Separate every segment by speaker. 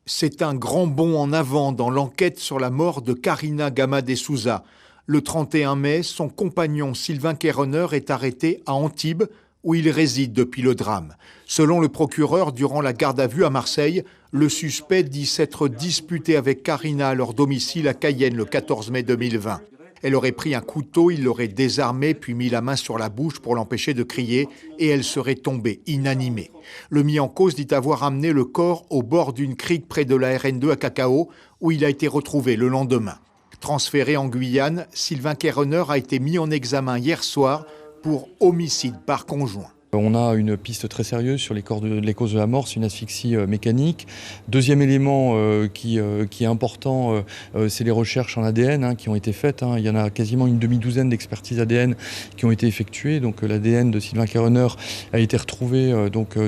Speaker 1: C'est un grand bond en avant dans l'enquête sur la mort de Karina Gama de Souza. Le 31 mai, son compagnon Sylvain Kéroneur est arrêté à Antibes, où il réside depuis le drame. Selon le procureur, durant la garde à vue à Marseille, le suspect dit s'être disputé avec Karina à leur domicile à Cayenne le 14 mai 2020. Elle aurait pris un couteau, il l'aurait désarmée puis mis la main sur la bouche pour l'empêcher de crier et elle serait tombée inanimée. Le mis en cause dit avoir amené le corps au bord d'une crique près de la RN2 à Cacao où il a été retrouvé le lendemain. Transféré en Guyane, Sylvain Kéroneur a été mis en examen hier soir pour homicide par conjoint.
Speaker 2: On a une piste très sérieuse sur les causes de la mort, c'est une asphyxie mécanique. Deuxième élément qui est important, c'est les recherches en ADN qui ont été faites. Il y en a quasiment une demi-douzaine d'expertises ADN qui ont été effectuées. Donc l'ADN de Sylvain Kéroneur a été retrouvé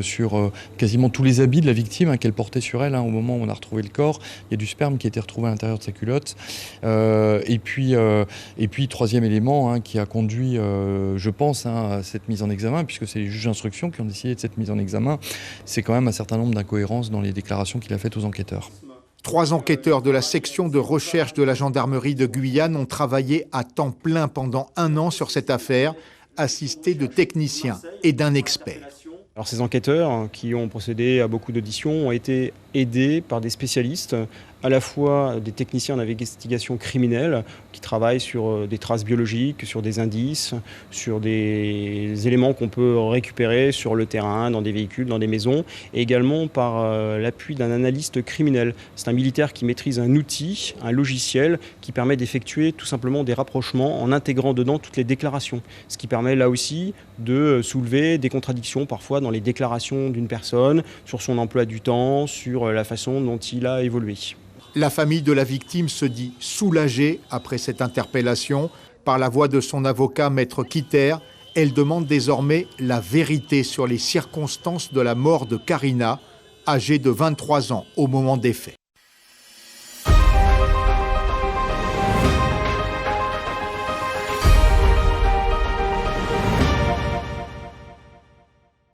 Speaker 2: sur quasiment tous les habits de la victime qu'elle portait sur elle au moment où on a retrouvé le corps. Il y a du sperme qui a été retrouvé à l'intérieur de sa culotte. Et puis troisième élément qui a conduit, je pense, à cette mise en examen, puisque c'est les juges d'instruction qui ont décidé de cette mise en examen, c'est quand même un certain nombre d'incohérences dans les déclarations qu'il a faites aux enquêteurs.
Speaker 1: 3 enquêteurs de la section de recherche de la gendarmerie de Guyane ont travaillé à temps plein pendant 1 an sur cette affaire, assistés de techniciens et d'un expert.
Speaker 3: Alors ces enquêteurs qui ont procédé à beaucoup d'auditions ont été aidés par des spécialistes, à la fois des techniciens d'investigation criminelle qui travaillent sur des traces biologiques, sur des indices, sur des éléments qu'on peut récupérer sur le terrain, dans des véhicules, dans des maisons, et également par l'appui d'un analyste criminel. C'est un militaire qui maîtrise un outil, un logiciel qui permet d'effectuer tout simplement des rapprochements en intégrant dedans toutes les déclarations. Ce qui permet là aussi de soulever des contradictions parfois dans les déclarations d'une personne, sur son emploi du temps, sur la façon dont il a évolué.
Speaker 1: La famille de la victime se dit soulagée après cette interpellation. Par la voix de son avocat, Maître Kitter, elle demande désormais la vérité sur les circonstances de la mort de Karina, âgée de 23 ans au moment des faits.